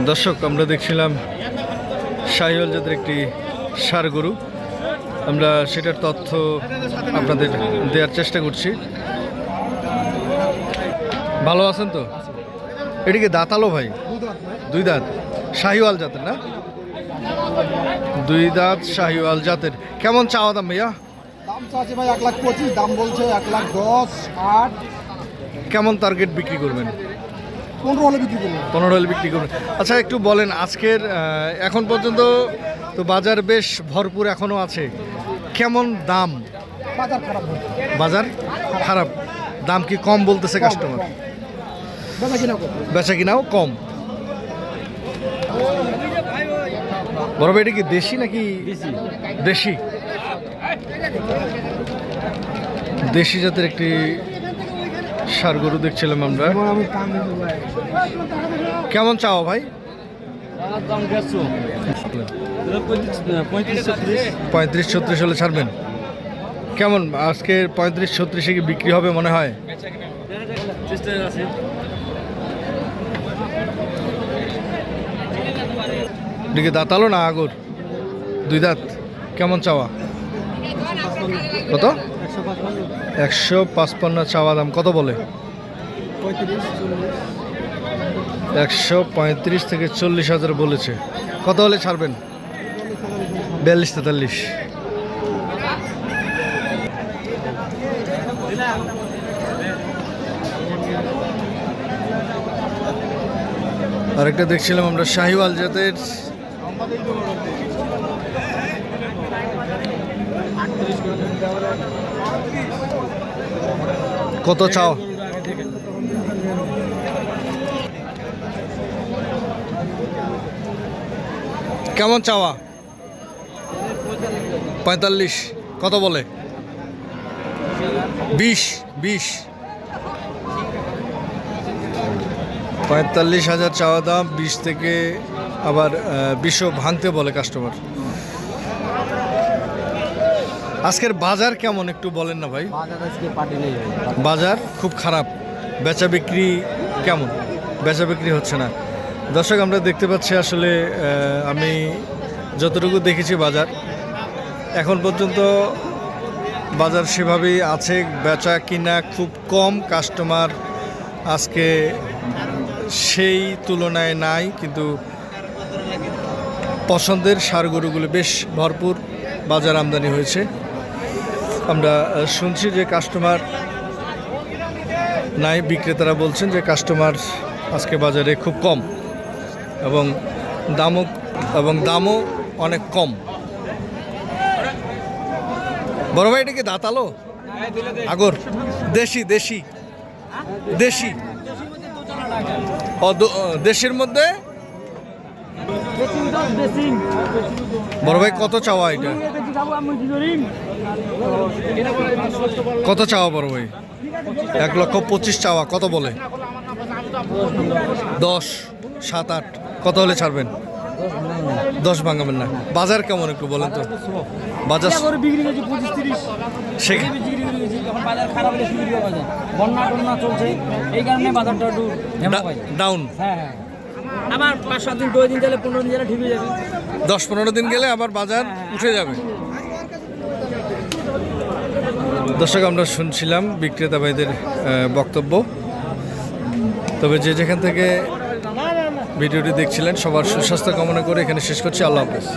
দর্শক, আমরা দেখছিলাম শাহিওয়াল জাতের একটি ষাঁড় গরু। আমরা সেটার তথ্য আপনাদের দেওয়ার চেষ্টা করছি। ভালো আছেন তো? এটিকে দাঁতালো ভাই? দুই দাঁত, শাহিওয়াল জাতের না? দুই দাঁত শাহিওয়াল জাতের। কেমন চাওয়া দাম ভাইয়া? দাম চাচ্ছে ভাই 1,25,000, দাম বলছে 1,10,000, 8। কেমন টার্গেট বিক্রি করবেন? 15 হলে বিক্রি করবো। 15 হলে বিক্রি করবেন। আচ্ছা, একটু বলেন আজকের এখন পর্যন্ত তো বাজার বেশ ভরপুর এখনো আছে, কেমন দাম? বাজার খারাপ ভাই। বাজার খারাপ, দাম কি কম বলতেছে কাস্টমার? বেচা কিনাও কম। বড় ভাই, এটা কি দেশি নাকি? দেশি। দেশি জাতের একটি ষাঁড় গরু দেখছিলাম আমরা। কেমন চাও ভাই? 35-36 হলে ছাড়বেন। কেমন আজকে 35-36 কি বিক্রি হবে মনে হয়? এদিকে দাঁতালো না আগর? দুই দাঁত। কেমন চাওয়া? কত? 155 চাওয়া দাম। কত বলে? 135 থেকে 40 হাজার বলেছে। কত হলে ছাড়বেন? 42-43। আরেকটা দেখছিলাম আমরা শাহিওয়াল জাতের। কত চাও? কেমন চাওয়া? 45। কত বলে? 20। 45,000 চাওয়া দাম। 20 থেকে আবার 20ও ভাঙতে বলে কাস্টমার। আজকের বাজার কেমন একটু বলেন না ভাই? বাজার খুব খারাপ। বেচা বিক্রি কেমন? বেচা বিক্রি হচ্ছে না। দর্শক, আমরা দেখতে পাচ্ছি আসলে আমি যতটুকু দেখেছি বাজার এখন পর্যন্ত বাজার সেভাবেই আছে। বেচা কিনা খুব কম, কাস্টমার আজকে সেই তুলনায় নাই, কিন্তু পছন্দের ষাঁড় গরুগুলো বেশ ভরপুর বাজার আমদানি হয়েছে। আমরা শুনছি যে কাস্টমার নাই, বিক্রেতারা বলছেন যে কাস্টমার আজকে বাজারে খুব কম এবং দামও অনেক কম। বড় ভাই, এটা কি দাঁতালো আগর? দেশি। দেশের মধ্যে। বড় ভাই, কত চাওয়া এটা? কত চাওয়া বড় ভাই? 1,25,000 চাওয়া। কত বলে? 10, 7, 8। কত হলে ছাড়বেন? 10 ভাঙাবেন না। বাজার কেমন একটু বলেন তো? বাজার ডাউন। আবার 5-7 দিন 2 দিন গেলে 15 দিন গেলে ঠিক হয়ে যাবে। 10-15 দিন গেলে আবার বাজার উঠে যাবে। দর্শক, আমরা শুনছিলাম বিক্রেতা ভাইদের বক্তব্য। তবে যে যেখান থেকে ভিডিওটি দেখছিলেন সবার সুস্বাস্থ্য কামনা করে এখানে শেষ করছি। আল্লাহ হাফেজ।